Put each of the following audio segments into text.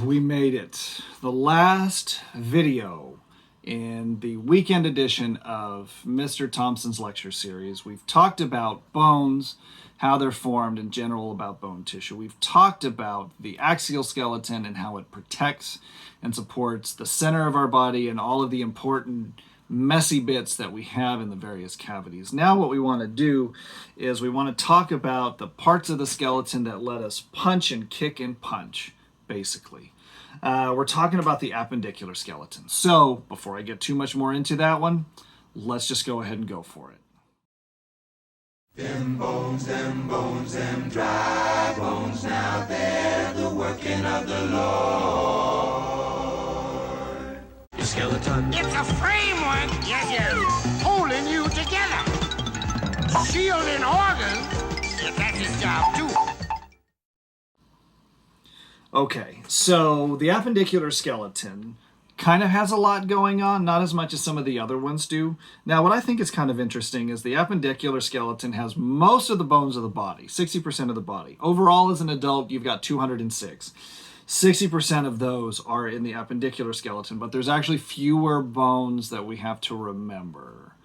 We made it. The last video in the weekend edition of Mr. Thompson's lecture series. We've talked about bones, how they're formed, in general about bone tissue. We've talked about the axial skeleton and how it protects and supports the center of our body and all of the important messy bits that we have in the various cavities. Now what we want to do is we want to talk about the parts of the skeleton that let us punch and kick and punch, basically. We're talking about the appendicular skeleton. So before I get too much more into that one, let's just go ahead and go for it. Them dry bones, now they're the working of the Lord. The skeleton. It's a framework, yes, holding you together. Shielding organs, if that's his job too. Okay, so the appendicular skeleton kind of has a lot going on, not as much as some of the other ones do. Now, what I think is kind of interesting is the appendicular skeleton has most of the bones of the body, 60% of the body. Overall, as an adult, you've got 206. 60% of those are in the appendicular skeleton, but there's actually fewer bones that we have to remember.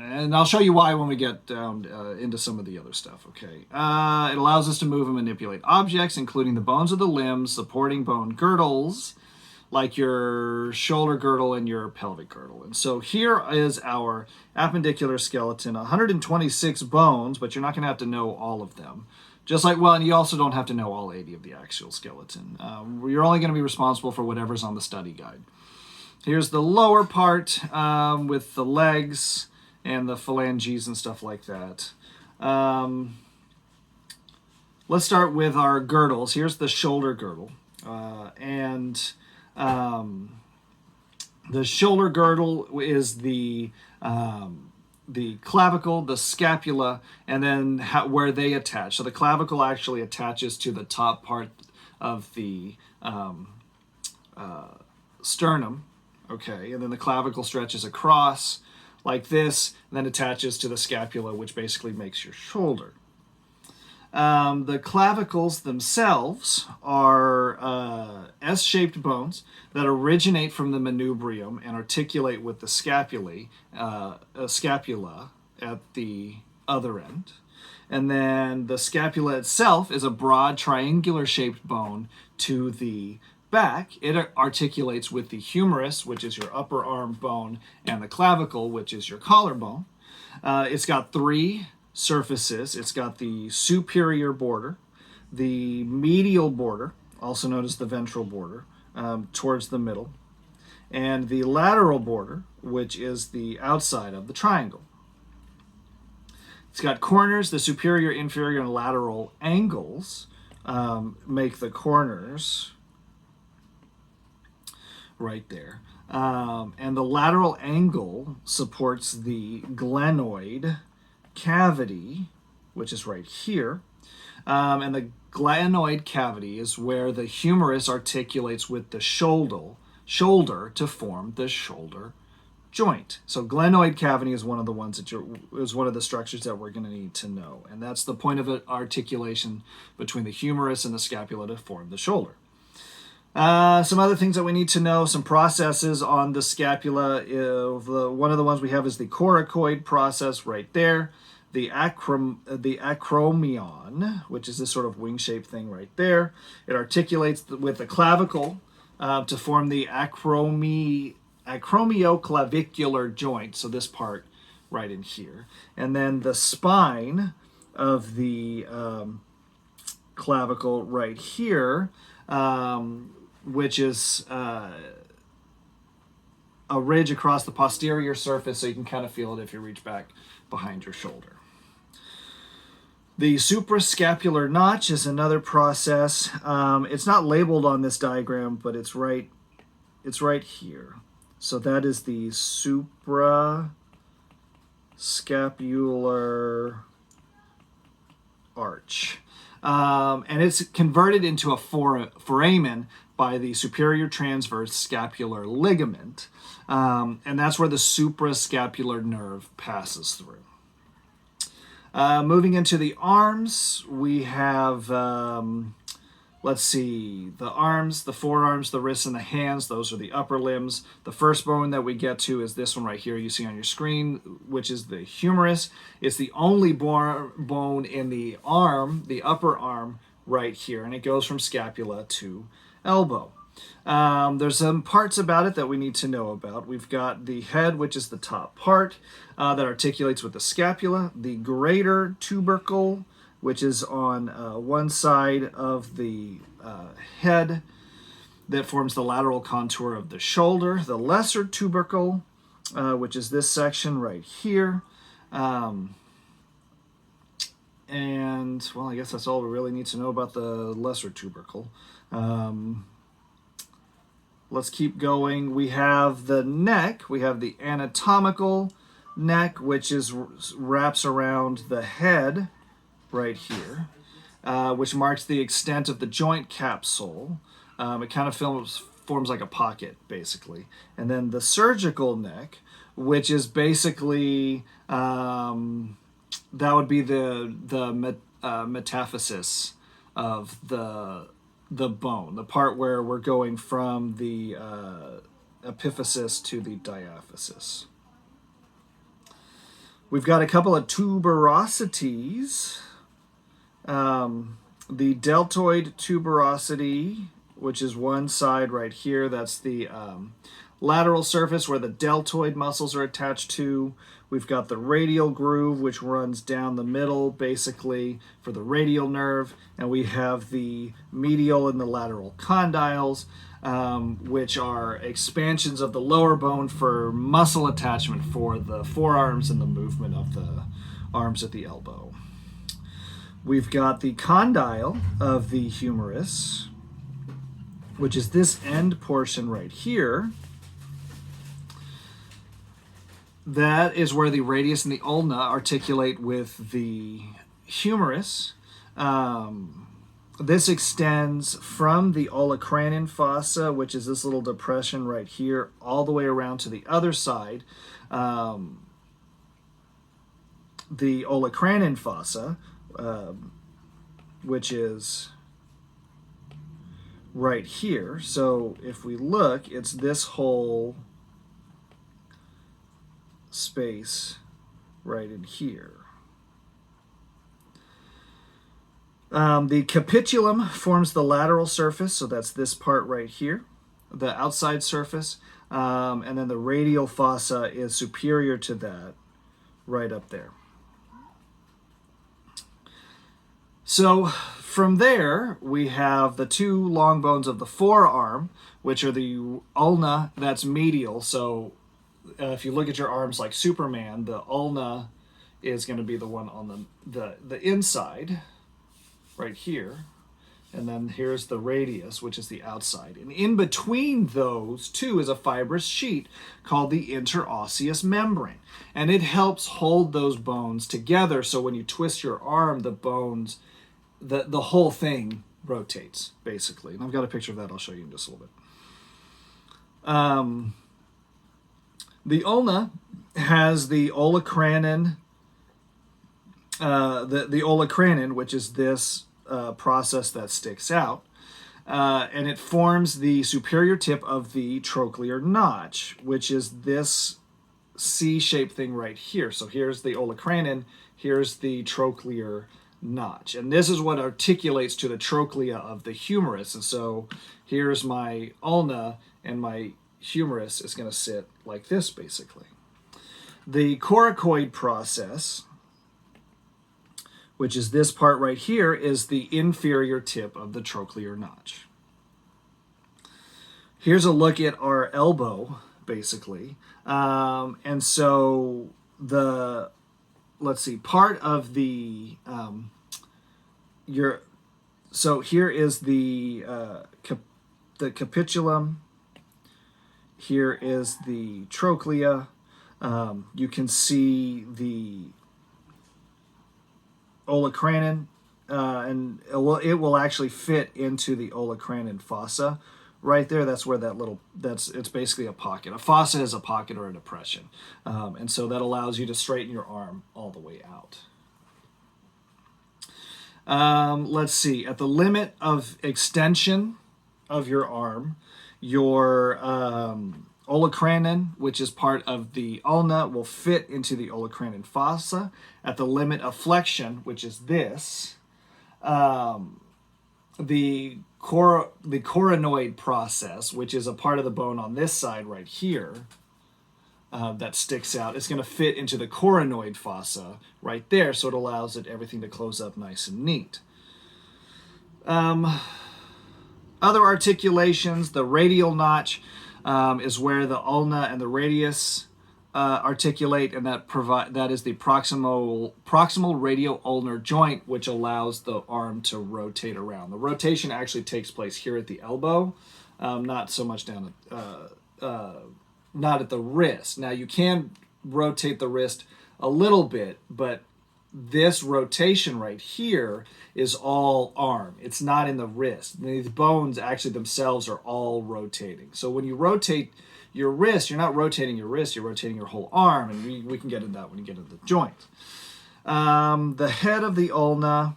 And I'll show you why when we get down into some of the other stuff, okay? It allows us to move and manipulate objects, including the bones of the limbs, supporting bone girdles, like your shoulder girdle and your pelvic girdle. And so here is our appendicular skeleton, 126 bones, but you're not going to have to know all of them. Just like, well, and you also don't have to know all 80 of the axial skeleton. You're only going to be responsible for whatever's on the study guide. Here's the lower part with the legs and the phalanges and stuff like that. Let's start with our girdles. Here's the shoulder girdle. The shoulder girdle is the clavicle, the scapula, and then where they attach. So the clavicle actually attaches to the top part of the sternum, okay, and then the clavicle stretches across like this, and then attaches to the scapula, which basically makes your shoulder. The clavicles themselves are S-shaped bones that originate from the manubrium and articulate with the scapula at the other end. And then the scapula itself is a broad triangular shaped bone to the back. It articulates with the humerus, which is your upper arm bone, and the clavicle, which is your collarbone. It's got three surfaces. It's got the superior border, the medial border, also known as the ventral border, towards the middle, and the lateral border, which is the outside of the triangle. It's got corners. The superior, inferior, and lateral angles make the corners right there. And the lateral angle supports the glenoid cavity, which is right here. And the glenoid cavity is where the humerus articulates with the shoulder to form the shoulder joint. So glenoid cavity is one of the ones that is one of the structures that we're going to need to know. And that's the point of articulation between the humerus and the scapula to form the shoulder. Some other things that we need to know, some processes on the scapula. One of the ones we have is the coracoid process right there. The acromion, which is this sort of wing-shaped thing right there. It articulates with the clavicle to form the acromioclavicular joint, so this part right in here. And then the spine of the clavicle right here, which is a ridge across the posterior surface, so you can kind of feel it if you reach back behind your shoulder. The suprascapular notch is another process. It's not labeled on this diagram, but it's right here. So that is the suprascapular arch. And it's converted into a foramen by the superior transverse scapular ligament. And that's where the suprascapular nerve passes through. Moving into the arms, we have let's see, the arms, the forearms, the wrists, and the hands, those are the upper limbs. The first bone that we get to is this one right here you see on your screen, which is the humerus. It's the only bone in the arm, the upper arm right here, and it goes from scapula to elbow. There's some parts about it that we need to know about. We've got the head, which is the top part that articulates with the scapula, the greater tubercle, which is on one side of the head that forms the lateral contour of the shoulder, the lesser tubercle, which is this section right here. And, well, I guess that's all we really need to know about the lesser tubercle. Let's keep going. We have the neck. We have the anatomical neck, which is wraps around the head right here, which marks the extent of the joint capsule. It kind of forms like a pocket, basically. And then the surgical neck, which is basically, that would be the metaphysis of the bone, the part where we're going from the epiphysis to the diaphysis. We've got a couple of tuberosities. The deltoid tuberosity, which is one side right here, that's the lateral surface where the deltoid muscles are attached to. We've got the radial groove, which runs down the middle, basically, for the radial nerve. And we have the medial and the lateral condyles, which are expansions of the lower bone for muscle attachment for the forearms and the movement of the arms at the elbow. We've got the condyle of the humerus, which is this end portion right here. That is where the radius and the ulna articulate with the humerus. This extends from the olecranon fossa, which is this little depression right here, all the way around to the other side. The olecranon fossa, which is right here. So if we look, it's this whole space right in here. The capitulum forms the lateral surface, so that's this part right here, the outside surface, and then the radial fossa is superior to that, right up there. So from there, we have the two long bones of the forearm, which are the ulna, that's medial. So if you look at your arms like Superman, the ulna is going to be the one on the inside, right here. And then here's the radius, which is the outside. And in between those two is a fibrous sheet called the interosseous membrane. And it helps hold those bones together, so when you twist your arm, the bones, the whole thing rotates, basically. And I've got a picture of that I'll show you in just a little bit. The ulna has the olecranon, the olecranon, which is this process that sticks out, and it forms the superior tip of the trochlear notch, which is this C-shaped thing right here. So here's the olecranon, here's the trochlear notch, and this is what articulates to the trochlea of the humerus. And so here's my ulna, and my humerus is going to sit like this, basically. The coracoid process, which is this part right here, is the inferior tip of the trochlear notch. Here's a look at our elbow, basically. And so the, let's see, part of the, so here is the capitulum. Here is the trochlea. You can see the olecranon, and it will actually fit into the olecranon fossa right there. That's where that little, it's basically a pocket. A fossa is a pocket or a depression. And so that allows you to straighten your arm all the way out. Let's see. At the limit of extension of your arm, your olecranon, which is part of the ulna, will fit into the olecranon fossa. At the limit of flexion, which is this, the coronoid process, which is a part of the bone on this side right here, that sticks out, is going to fit into the coronoid fossa right there, so it allows everything to close up nice and neat. Other articulations, the radial notch is where the ulna and the radius articulate, and that is the proximal radial ulnar joint, which allows the arm to rotate around. The rotation actually takes place here at the elbow, not so much down not at the wrist. Now you can rotate the wrist a little bit, but this rotation right here is all arm. It's not in the wrist. These bones actually themselves are all rotating. So when you rotate your wrist, you're not rotating your wrist, you're rotating your whole arm, and we can get into that when you get into the joint. The head of the ulna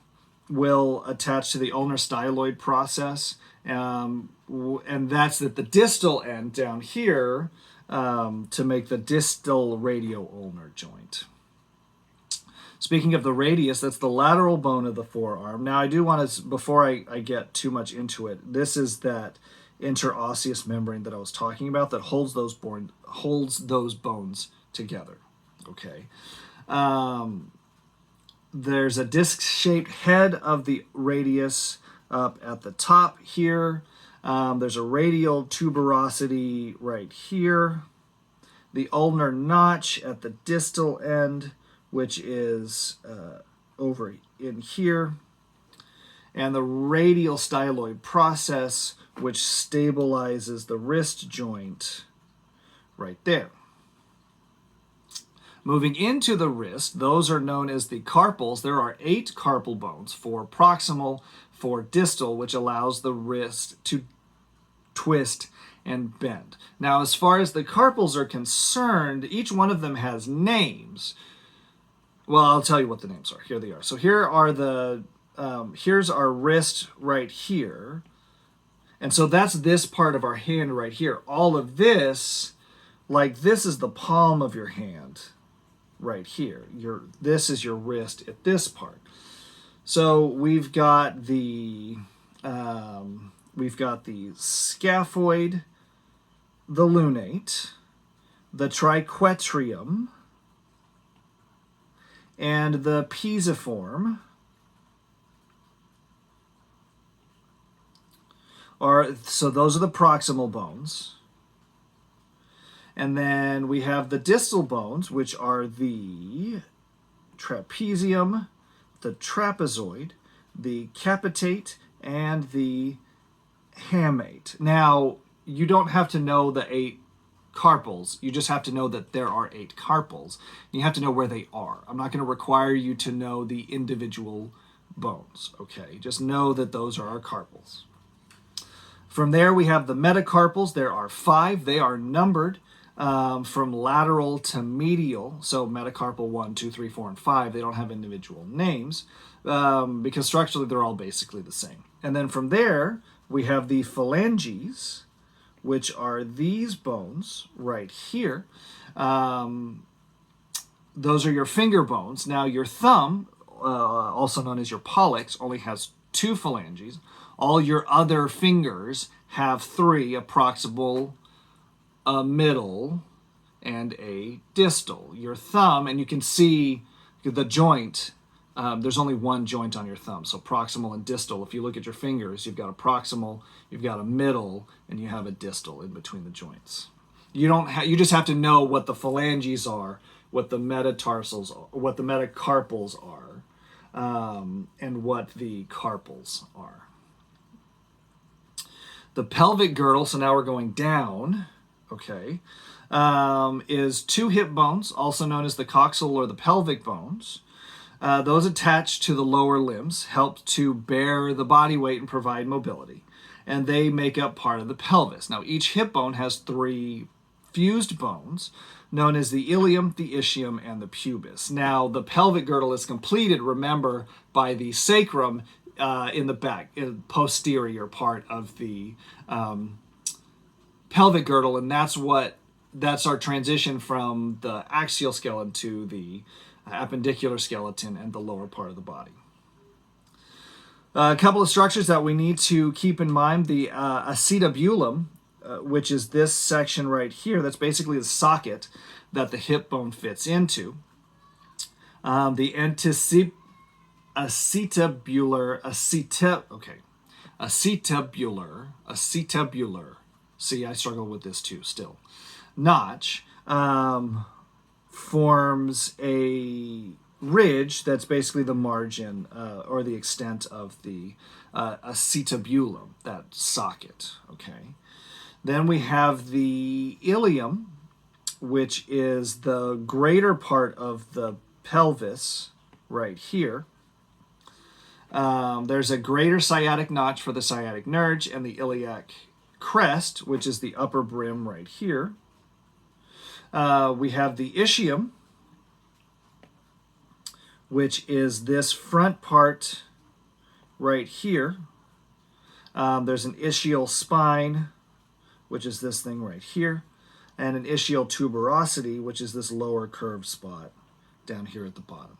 will attach to the ulnar styloid process, and that's at the distal end down here to make the distal radio-ulnar joint. Speaking of the radius, that's the lateral bone of the forearm. Now I do want to, before I get too much into it, this is that interosseous membrane that I was talking about that holds those bones together. Okay. There's a disc-shaped head of the radius up at the top here. There's a radial tuberosity right here. The ulnar notch at the distal end, which is over in here. And the radial styloid process, which stabilizes the wrist joint right there. Moving into the wrist, those are known as the carpals. There are 8 carpal bones, 4 proximal, 4 distal, which allows the wrist to twist and bend. Now, as far as the carpals are concerned, each one of them has names. Well, I'll tell you what the names are. Here they are. So here are the, here's our wrist right here. And so that's this part of our hand right here. All of this, like this is the palm of your hand right here. This is your wrist at this part. So we've got the scaphoid, the lunate, the triquetrium, and the pisiform. So those are the proximal bones. And then we have the distal bones, which are the trapezium, the trapezoid, the capitate, and the hamate. Now, you don't have to know the 8 carpals. You just have to know that there are 8 carpals. You have to know where they are. I'm not going to require you to know the individual bones, okay? Just know that those are our carpals. From there, we have the metacarpals. There are 5. They are numbered from lateral to medial. So metacarpal 1, 2, 3, 4, and 5. They don't have individual names because structurally they're all basically the same. And then from there, we have the phalanges, which are these bones right here. Those are your finger bones. Now your thumb, also known as your pollex, only has 2 phalanges. All your other fingers have 3, a proximal, a middle, and a distal. Your thumb, and you can see the joint, there's only one joint on your thumb, so proximal and distal. If you look at your fingers, you've got a proximal, you've got a middle, and you have a distal in between the joints. You just have to know what the phalanges are, what the metatarsals are, what the metacarpals are, and what the carpals are. The pelvic girdle, so now we're going down, okay, is 2 hip bones, also known as the coxal or the pelvic bones. Those attached to the lower limbs help to bear the body weight and provide mobility, and they make up part of the pelvis. Now, each hip bone has 3 fused bones. known as the ilium, the ischium, and the pubis. Now, the pelvic girdle is completed, remember, by the sacrum in the back, in the posterior part of the pelvic girdle, and that's our transition from the axial skeleton to the appendicular skeleton and the lower part of the body. A couple of structures that we need to keep in mind: the acetabulum, which is this section right here. That's basically the socket that the hip bone fits into. The acetabular. See, I struggle with this too still. Notch forms a ridge that's basically the margin or the extent of the acetabulum, that socket. Okay. Then we have the ilium, which is the greater part of the pelvis right here. There's a greater sciatic notch for the sciatic nerve and the iliac crest, which is the upper brim right here. We have the ischium, which is this front part right here. There's an ischial spine, which is this thing right here, and an ischial tuberosity, which is this lower curved spot down here at the bottom.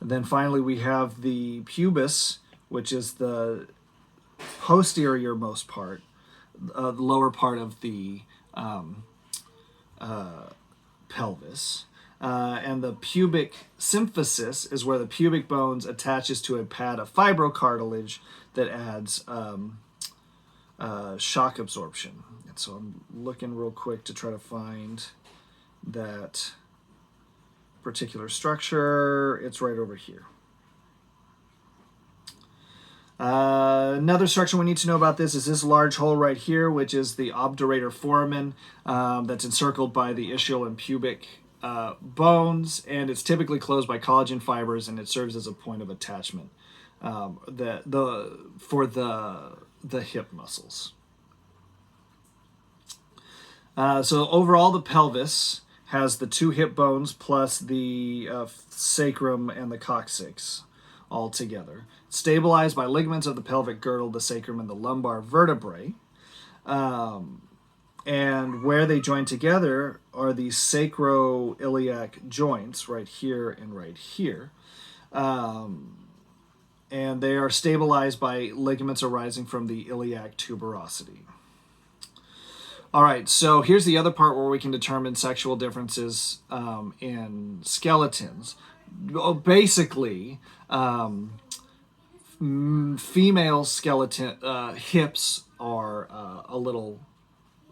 And then finally we have the pubis, which is the posterior most part, the lower part of the pelvis. And the pubic symphysis is where the pubic bones attaches to a pad of fibrocartilage that adds shock absorption. And so I'm looking real quick to try to find that particular structure. It's right over here. Another structure we need to know about this is this large hole right here, which is the Obdurator foramen that's encircled by the ischial and pubic bones, and it's typically closed by collagen fibers, and it serves as a point of attachment for the hip muscles. So overall, the pelvis has the two hip bones plus the sacrum and the coccyx all together, stabilized by ligaments of the pelvic girdle, the sacrum, and the lumbar vertebrae. And where they join together are these sacroiliac joints right here and right here. And they are stabilized by ligaments arising from the iliac tuberosity. All right, so here's the other part where we can determine sexual differences in skeletons. Basically, female skeleton hips are a little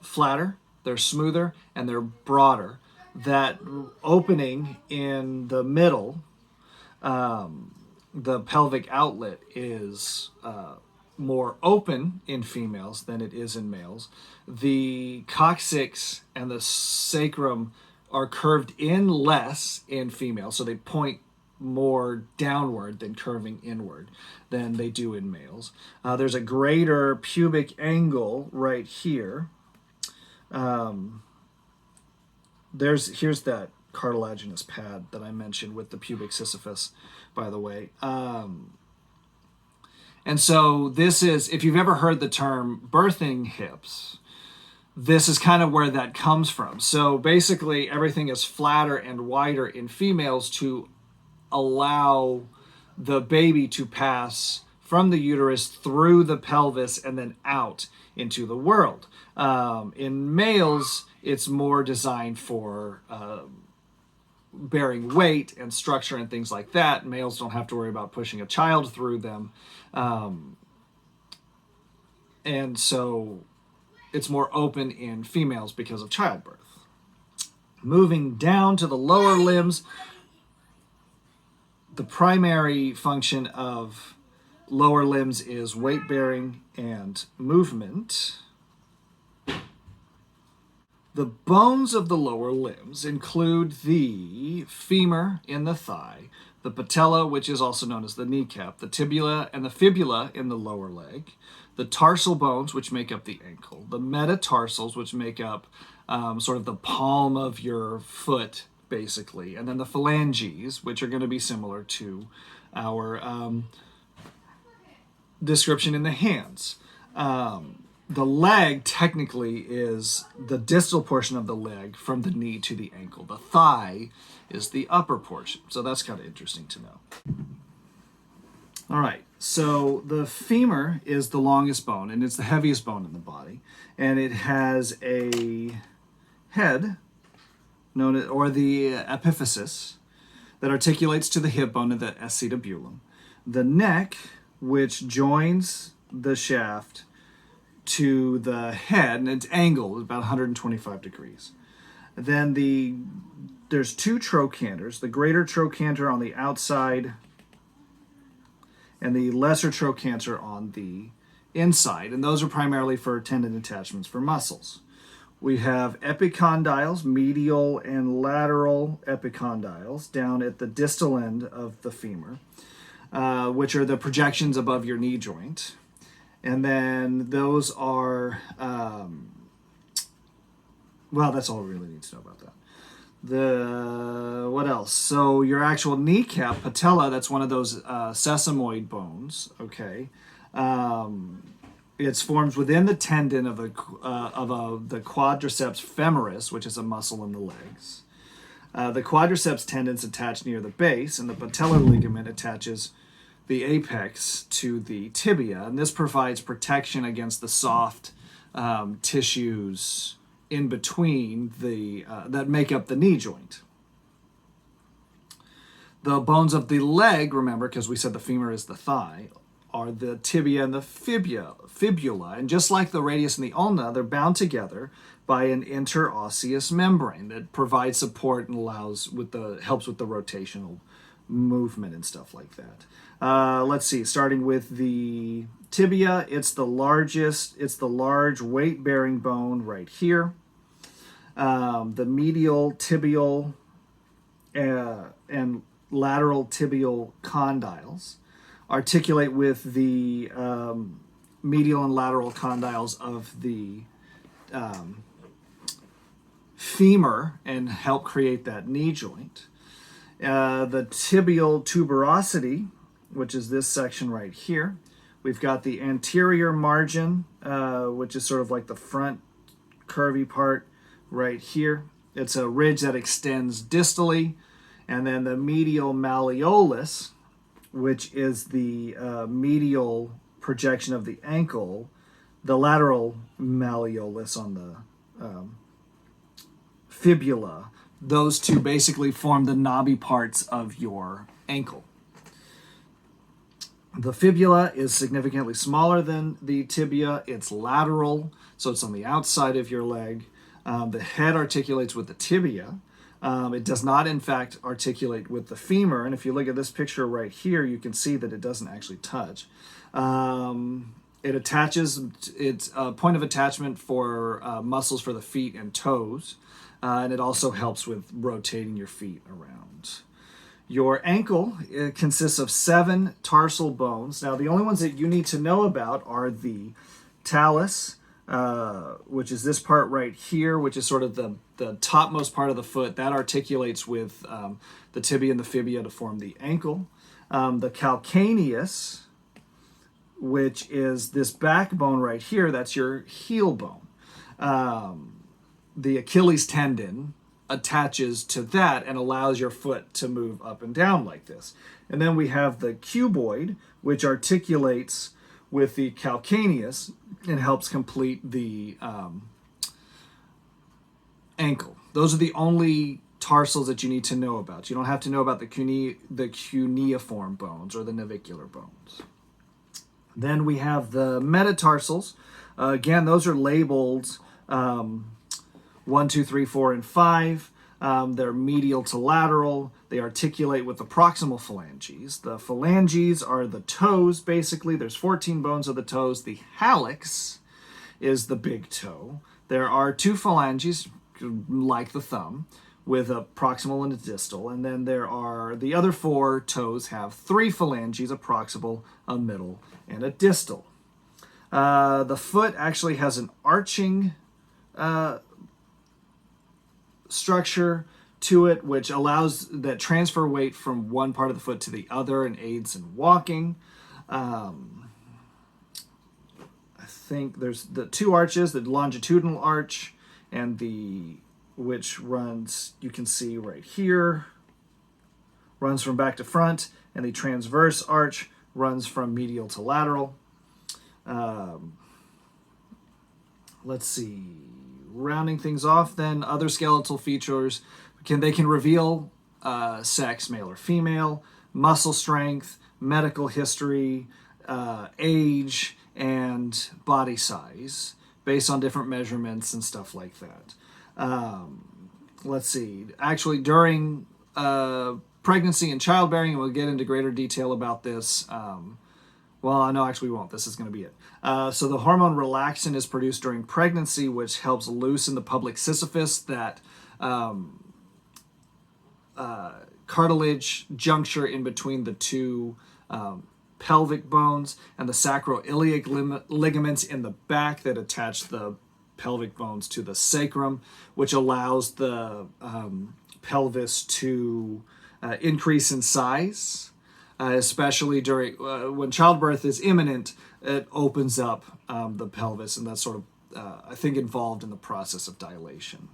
flatter, they're smoother, and they're broader. That opening in the middle, the pelvic outlet, is more open in females than it is in males. The coccyx and the sacrum are curved in less in females, so they point more downward than curving inward than they do in males. There's a greater pubic angle right here. Here's that cartilaginous pad that I mentioned with the pubic sisyphus, by the way. And so this is, if you've ever heard the term birthing hips, this is kind of where that comes from. So basically everything is flatter and wider in females to allow the baby to pass from the uterus through the pelvis and then out into the world. In males, it's more designed for bearing weight and structure and things like that. Males don't have to worry about pushing a child through them. And so it's more open in females because of childbirth. Moving down to the lower limbs, the primary function of lower limbs is weight bearing and movement. The bones of the lower limbs include the femur in the thigh, the patella, which is also known as the kneecap, the tibia and the fibula in the lower leg, the tarsal bones, which make up the ankle, the metatarsals, which make up sort of the palm of your foot, basically. And then the phalanges, which are going to be similar to our description in the hands. The leg technically is the distal portion of the leg from the knee to the ankle. The thigh is the upper portion. So that's kind of interesting to know. All right, so the femur is the longest bone, and it's the heaviest bone in the body. And it has a head, known as, or the epiphysis, that articulates to the hip bone of the acetabulum. The neck, which joins the shaft to the head, and its angle is about 125 degrees. Then there's two trochanters, the greater trochanter on the outside and the lesser trochanter on the inside, and those are primarily for tendon attachments for muscles. We have epicondyles, medial and lateral epicondyles, down at the distal end of the femur, which are the projections above your knee joint. And then those are, well, that's all we really need to know about that. What else? So your actual kneecap, patella, that's one of those sesamoid bones, okay? It's formed within the tendon of the quadriceps femoris, which is a muscle in the legs. The quadriceps tendons attach near the base, and the patellar ligament attaches the apex to the tibia, and this provides protection against the soft tissues in between that make up the knee joint. The bones of the leg, remember, because we said the femur is the thigh, are the tibia and the fibula, and just like the radius and the ulna, they're bound together by an interosseous membrane that provides support and helps with the rotational movement and stuff like that. Let's see, starting with the tibia, it's the large weight-bearing bone right here. The medial tibial and lateral tibial condyles articulate with the medial and lateral condyles of the femur and help create that knee joint. The tibial tuberosity, which is this section right here. We've got the anterior margin, which is sort of like the front curvy part right here. It's a ridge that extends distally. And then the medial malleolus, which is the medial projection of the ankle, the lateral malleolus on the fibula. Those two basically form the knobby parts of your ankle. The fibula is significantly smaller than the tibia. It's lateral, so it's on the outside of your leg. The head articulates with the tibia. It does not, in fact, articulate with the femur. And if you look at this picture right here, you can see that it doesn't actually touch. It attaches, it's a point of attachment for muscles for the feet and toes. And it also helps with rotating your feet around. Your ankle consists of 7 tarsal bones. Now, the only ones that you need to know about are the talus, which is this part right here, which is sort of the topmost part of the foot. That articulates with the tibia and the fibia to form the ankle. The calcaneus, which is this backbone right here, that's your heel bone. The Achilles tendon attaches to that and allows your foot to move up and down like this. And then we have the cuboid, which articulates with the calcaneus and helps complete the ankle. Those are the only tarsals that you need to know about. You don't have to know about the cuneiform bones or the navicular bones. Then we have the metatarsals. Again, those are labeled 1, 2, 3, 4, and 5. They're medial to lateral. They articulate with the proximal phalanges. The phalanges are the toes, basically. There's 14 bones of the toes. The hallux is the big toe. There are 2 phalanges, like the thumb, with a proximal and a distal. And then there are, the other 4 toes have 3 phalanges, a proximal, a middle, and a distal. The foot actually has an arching structure to it, which allows that transfer weight from one part of the foot to the other and aids in walking. I think there's the two arches, the longitudinal arch and the which runs, you can see right here, runs from back to front, and the transverse arch runs from medial to lateral. Let's see, rounding things off then, other skeletal features, they can reveal sex, male or female, muscle strength, medical history, age, and body size based on different measurements and stuff like that. Let's see, actually during pregnancy and childbearing, we'll get into greater detail about this. Well, no, actually we won't. This is going to be it. So the hormone relaxin is produced during pregnancy, which helps loosen the public sisyphus, that cartilage juncture in between the two pelvic bones, and the sacroiliac ligaments in the back that attach the pelvic bones to the sacrum, which allows the pelvis to increase in size, especially during when childbirth is imminent. It opens up the pelvis, and that's sort of I think involved in the process of dilation.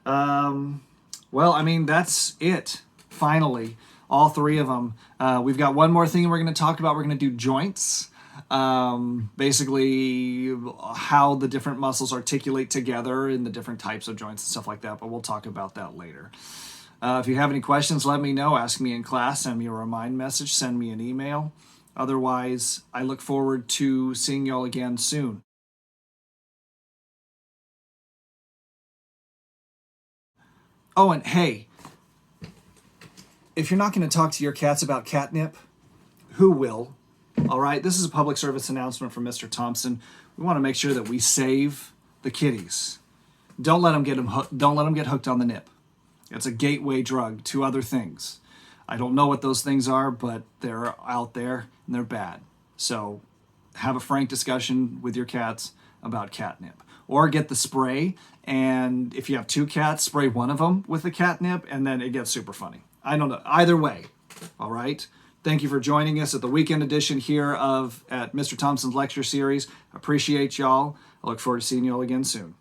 Well, I mean, that's it. Finally, all three of them. We've got one more thing we're going to talk about. We're going to do joints. Basically how the different muscles articulate together in the different types of joints and stuff like that, but we'll talk about that later. If you have any questions, let me know. Ask me in class, send me a remind message, send me an email. Otherwise, I look forward to seeing y'all again soon. Oh, and hey, if you're not going to talk to your cats about catnip, who will? All right, this is a public service announcement from Mr. Thompson. We want to make sure that we save the kitties. Don't let them get hooked on the nip. It's a gateway drug to other things. I don't know what those things are, but they're out there and they're bad. So have a frank discussion with your cats about catnip. Or get the spray, and if you have two cats, spray one of them with the catnip, and then it gets super funny. I don't know. Either way, all right? Thank you for joining us at the weekend edition here at Mr. Thompson's lecture series. Appreciate y'all. I look forward to seeing y'all again soon.